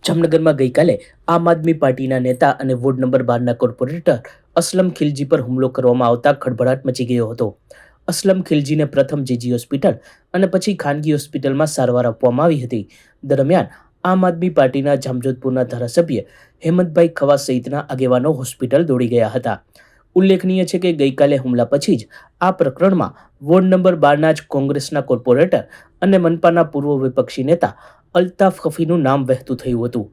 જામનગરમાં ગઈકાલે આમ આદમી પાર્ટીના નેતા અને વોર્ડ નંબર 12ના કોર્પોરેટર અસલમ ખિલજી પર હુમલો કરવામાં આવતા ખળભળાટ મચી ગયો હતો. અસલમ ખિલજીને પ્રથમ જીજી હોસ્પિટલ અને પછી ખાનગી હોસ્પિટલમાં સારવાર આપવામાં આવી હતી. દરમિયાન આમ આદમી પાર્ટીના જામજોધપુરના ધારાસભ્ય હેમંતભાઈ ખવા સહિતના આગેવાનો હોસ્પિટલ દોડી ગયા હતા. ઉલ્લેખનીય છે કે ગઈકાલે હુમલા પછી જ આ પ્રકરણમાં વોર્ડ નંબર 12ના જ કોંગ્રેસના કોર્પોરેટર અને મનપાના પૂર્વ વિપક્ષી નેતા અલ્તાફ ખફીનું નામ વહેતું થયું હતું.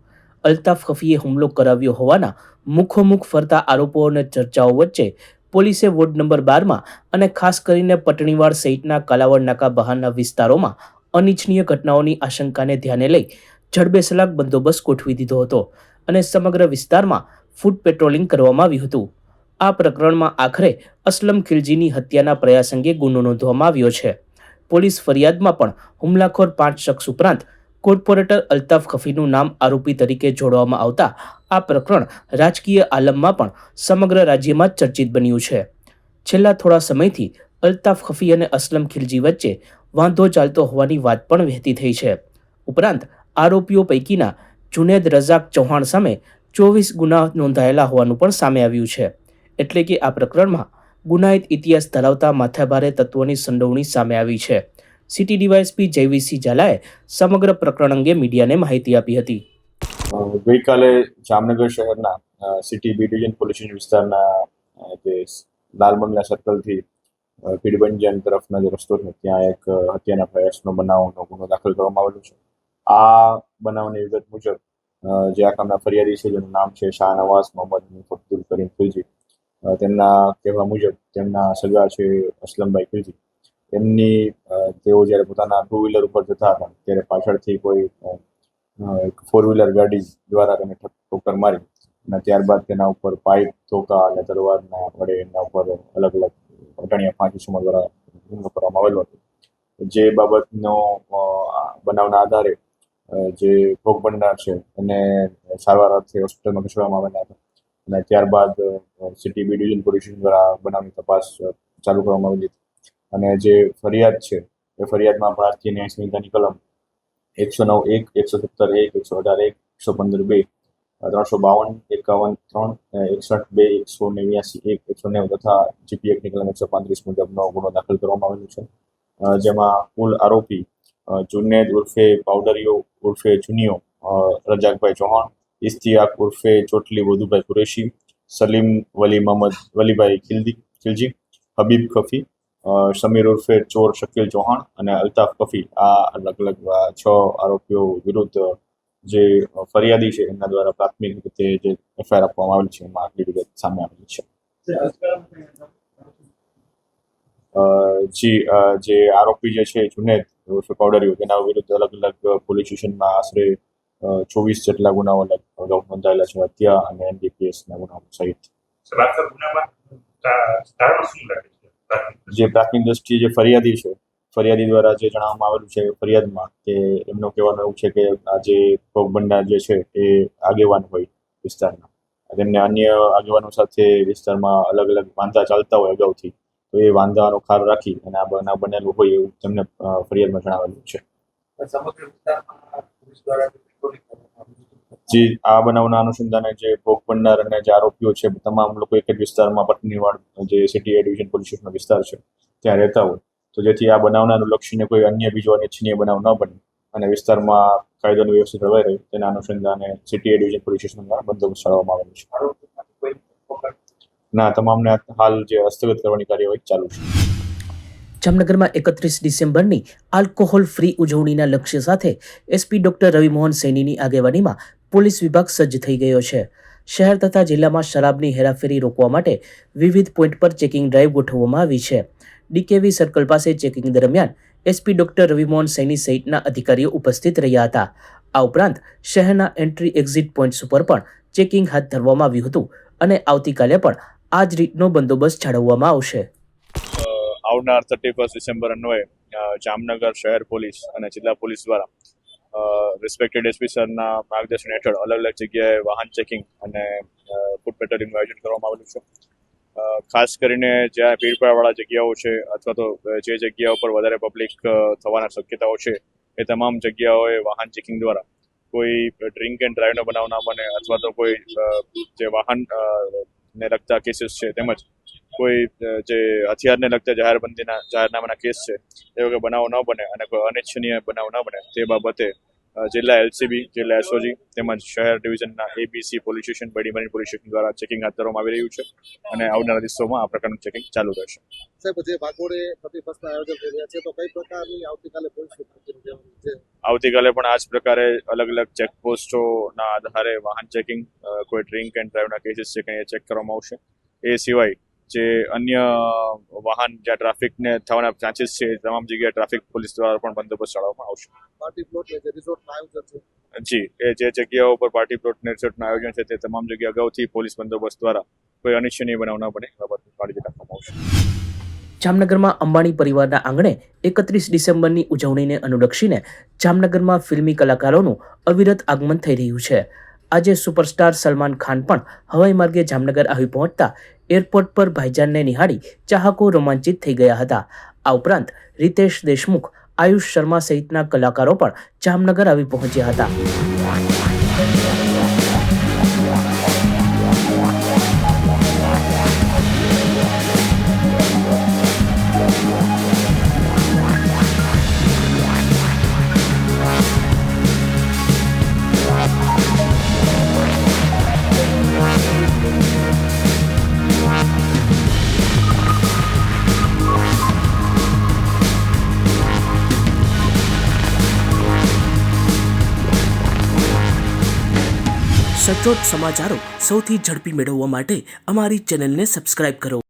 અલ્તાફ ખફીએ હુમલો કરાવ્યો હોવાના મુખોમુખ ફરતા આરોપો અને ચર્ચાઓ વચ્ચે પોલીસે વોર્ડ નંબર 12માં અને ખાસ કરીને પટણીવાડ સહિતના કાલાવડ નાકા બહારના વિસ્તારોમાં અનિચ્છનીય ઘટનાઓની આશંકાને ધ્યાને લઈ જડબેસલાક બંદોબસ્ત ગોઠવી દીધો હતો અને સમગ્ર વિસ્તારમાં ફૂટ પેટ્રોલિંગ કરવામાં આવ્યું હતું. આ પ્રકરણમાં આખરે અસલમ ખિલજીની હત્યાના પ્રયાસ અંગે ગુનો નોંધવામાં આવ્યો છે. પોલીસ ફરિયાદમાં પણ હુમલાખોર 5 શખ્સ ઉપરાંત કોર્પોરેટર અલ્તાફ ખફીનું નામ આરોપી તરીકે જોડવામાં આવતા આ પ્રકરણ રાજકીય આલમમાં પણ સમગ્ર રાજ્યમાં ચર્ચિત બન્યું છે. છેલ્લા થોડા સમયથી અલ્તાફ ખફી અને અસલમ ખિલજી વચ્ચે વાંધો ચાલતો હોવાની વાત પણ વહેતી થઈ છે. ઉપરાંત આરોપીઓ પૈકીના જુનેદ રઝાક ચૌહાણ સામે 24 ગુના નોંધાયેલા હોવાનું પણ સામે આવ્યું છે. એટલે કે આ પ્રકરણમાં ગુનાહિત ઇતિહાસ ધરાવતા માથાભારે તત્વોની સંડોવણી સામે આવી છે. સિટી ડીવાયએસપી જયવીરસિંહ ઝાલાએ સમગ્ર પ્રકરણ અંગે મીડિયાને માહિતી આપી હતી. ગઈકાલે જામનગર શહેરના city B division police station વિસ્તારના જે લાલ બંગલા સર્કલથી પીડબંજન તરફનો જે રસ્તો છે ત્યાં એક હત્યાના પ્રયાસનો બનાવનો ગુનો દાખલ કરવામાં આવેલો છે. આ બનાવની વિગત મુજબ જે આ કામના ફરિયાદી છે જેનું નામ છે શાહનવાઝ મોહમ્મદ અબ્દુલ કરીમ ખિલજી, તેમના કહેવા મુજબ તેમના સગા છે અસલમભાઈ ખિલજી, તેઓ જ્યારે પોતાના 2 વ્હીલર ઉપર જતા હતા ત્યારે પાછળથી કોઈ એક 4 વ્હીલર ગાડી દ્વારા તેને ઠોકર મારી અને ત્યારબાદ તેના ઉપર પાઇપ, ધોકા અને તલવારના વડે એના ઉપર અલગ અલગ અજાણ્યા 5 ઇસમો દ્વારા હુમલો કરવામાં આવેલો હતો. જે બાબતનો બનાવના આધારે જે ભોગ બનનાર છે એને સારવાર અર્થે હોસ્પિટલમાં ખસેડવામાં આવેલા હતા અને ત્યારબાદ city B division police station દ્વારા બનાવની તપાસ ચાલુ કરવામાં આવેલી હતી. અને જે ફરિયાદ છે એ ફરિયાદમાં ભારતીય ન્યાય સંહિતાની કલમ 109(1), 117(1), 118(1), 115(2), 352, 51(3), 61(2), 189(1), 190 તથા જીપી એક્ટની કલમ 135 મુજબનો ગુનો દાખલ કરવામાં આવેલો છે. જેમાં કુલ આરોપી જુનેદ ઉર્ફે પાવડરિયો ઉર્ફે જુનિયો રજાકભાઈ ચૌહાણ, ઇસ્તિયાક ઉર્ફે ચોટલી વધુભાઈ કુરેશી, સલીમ વલી મોહમ્મદ વલીભાઈ ખિલજી, હબીબ ખફી, સમીર ઉર્ફે ચોર શકીલ ચૌહાણ અને અલ્તાફ ખફી, આ અલગ અલગ 6 આરોપીઓ વિરુદ્ધ જે ફરિયાદી છે એમના દ્વારા પ્રાથમિક રીતે જે એફઆઈઆર આપવામાં આવેલી છે એમાં આટલી વિગત સામે આવેલી છે. જે આરોપી જે છે જુનેદ ઉર્ફે પાવડરિયો તેના વિરુદ્ધ અલગ અલગ પોલીસ સ્ટેશનમાં આશરે 24 જેટલા ગુનાઓ અગાઉ નોંધાયેલા છે, હત્યા અને એનડીપીએસના ગુનાઓ સહિત. જે પ્રાથમિક દ્રષ્ટિએ જે ફરિયાદી છે, ફરિયાદી દ્વારા જે જણાવવામાં આવેલું છે ફરિયાદમાં કે એમનું કહેવાનું એવું છે કે આ જે ભોગ બનનાર જે છે એ આગેવાન હોય વિસ્તારના, તેમને અન્ય આગેવાનો સાથે વિસ્તારમાં અલગ અલગ વાંધા ચાલતા હોય અગાઉથી, તો એ વાંધાનો ખાર રાખી અને આ બનાવ બનેલું હોય એવું તેમને ફરિયાદમાં જણાવેલું છે. જે આ બનાવના અનુસંધાને જે ભોગ બનનાર અને જે આરોપીઓ છે તમામ લોકો એક જ વિસ્તારમાં પટનીવાડ જે સિટી ડિવિઝન પોલીસ સ્ટેશનનો વિસ્તાર છે ત્યાં રહેતા હોય, તો જેથી આ બનાવને અનુલક્ષીને કોઈ અન્ય બીજો અનિચ્છનીય બનાવ ન બને અને વિસ્તારમાં કાયદોની વ્યવસ્થા જળવાઈ રહે તેના અનુસંધાને સિટી ડિવિઝન પોલીસ સ્ટેશન દ્વારા બંદોબસ્ત ચલાવવામાં આવેલો છે. ના, તમામને હાલ જે હસ્તગત કરવાની કાર્યવાહી ચાલુ છે. જામનગરમાં 31 ડિસેમ્બરની આલ્કોહોલ ફ્રી ઉજવણીના લક્ષ્ય સાથે એસપી ડોક્ટર રવિમોહન સૈનીની આગેવાનીમાં પોલીસ વિભાગ સજ્જ થઈ ગયો છે. શહેર તથા જિલ્લામાં શરાબની હેરાફેરી રોકવા માટે વિવિધ પોઈન્ટ પર ચેકિંગ ડ્રાઈવ ગોઠવવામાં આવી છે. ડીકેવી સર્કલ પાસે ચેકિંગ દરમિયાન એસપી ડોક્ટર રવિમોહન સૈની સહિતના અધિકારીઓ ઉપસ્થિત રહ્યા હતા. આ ઉપરાંત શહેરના એન્ટ્રી એક્ઝિટ પોઈન્ટ્સ ઉપર પણ ચેકિંગ હાથ ધરવામાં આવ્યું હતું અને આવતીકાલે પણ આ જ રીતનો બંદોબસ્ત જાળવવામાં આવશે. આવનાર 31 ડિસેમ્બર અન્વયે જામનગર શહેર પોલીસ અને જિલ્લા પોલીસ દ્વારા રિસ્પેક્ટેડ એસપી સરના માર્ગદર્શન હેઠળ અલગ અલગ જગ્યાએ વાહન ચેકિંગ અને ફૂટ પેટ્રોલિંગનું આયોજન કરવામાં આવેલું છે. ખાસ કરીને જ્યાં ભીડભાડવાળા જગ્યાઓ છે અથવા તો જે જગ્યાઓ પર વધારે પબ્લિક થવાના શક્યતાઓ છે એ તમામ જગ્યાઓએ વાહન ચેકિંગ દ્વારા કોઈ ડ્રિંક એન્ડ ડ્રાઈવનો બનાવ ના બને અથવા તો કોઈ જે વાહન ને લગતા કેસીસ છે તેમજ કોઈ જે હથિયારને લગતા જાહેરનામાના કેસ છે એ વગર બનાવ ન બને અને કોઈ અનિચ્છનીય બનાવ ન બને તે બાબતે જિલ્લા એલસીબી, જિલ્લા એસઓજી તેમજ શહેર ડિવિઝનના એબીસી પોલીસ સ્ટેશન, બડી પોલીસ સ્ટેશન દ્વારા ચેકિંગ હાથ ધરવામાં આવી રહ્યું છે અને આવનારા દિવસોમાં આ પ્રકારનું ચેકિંગ ચાલુ રહેશે. સાહેબ, જે ભાગોળે પ્રતિપક્ષના આયોજન થઈ રહ્યા છે તો કઈ પ્રકારની આવતીકાલે પોલીસ આવતીકાલે પણ આ જ પ્રકારે અલગ અલગ ચેકપોસ્ટોના આધારે વાહન ચેકિંગ, કોઈ ડ્રિંક એન્ડ ડ્રાઈવના કેસીસ છે કે એ ચેક કરવામાં આવશે. એ સિવાય જે અન્ય વાહન જ્યાં ટ્રાફિકને થવાના ચાન્સીસ છે તમામ જગ્યાએ ટ્રાફિક પોલીસ દ્વારા પણ બંદોબસ્ત ચલાવવામાં આવશે. પાર્ટી પ્લોટ જે રિસોર્ટનું આયોજન છે જી, એ જે જગ્યાઓ પર પાર્ટી પ્લોટ ને રિસોર્ટનું આયોજન છે તે તમામ જગ્યા અગાઉથી પોલીસ બંદોબસ્ત દ્વારા કોઈ અનિચ્છનીય બનાવ ન બને એ બાબતની કાળજી રાખવામાં આવશે. જામનગરમાં અંબાણી પરિવારના આંગણે 31 ડિસેમ્બરની ઉજવણીને અનુલક્ષીને જામનગરમાં ફિલ્મી કલાકારોનું અવિરત આગમન થઈ રહ્યું છે. આજે સુપરસ્ટાર સલમાન ખાન પણ હવાઈ માર્ગે જામનગર આવી પહોંચતા એરપોર્ટ પર ભાઈજાનને નિહાળી ચાહકો રોમાંચિત થઈ ગયા હતા. આ ઉપરાંત રિતેશ દેશમુખ, આયુષ શર્મા સહિતના કલાકારો પણ જામનગર આવી પહોંચ્યા હતા. સચોટ સમાચારો સૌથી ઝડપી મેળવવા માટે અમારી ચેનલને સબસ્ક્રાઇબ કરો.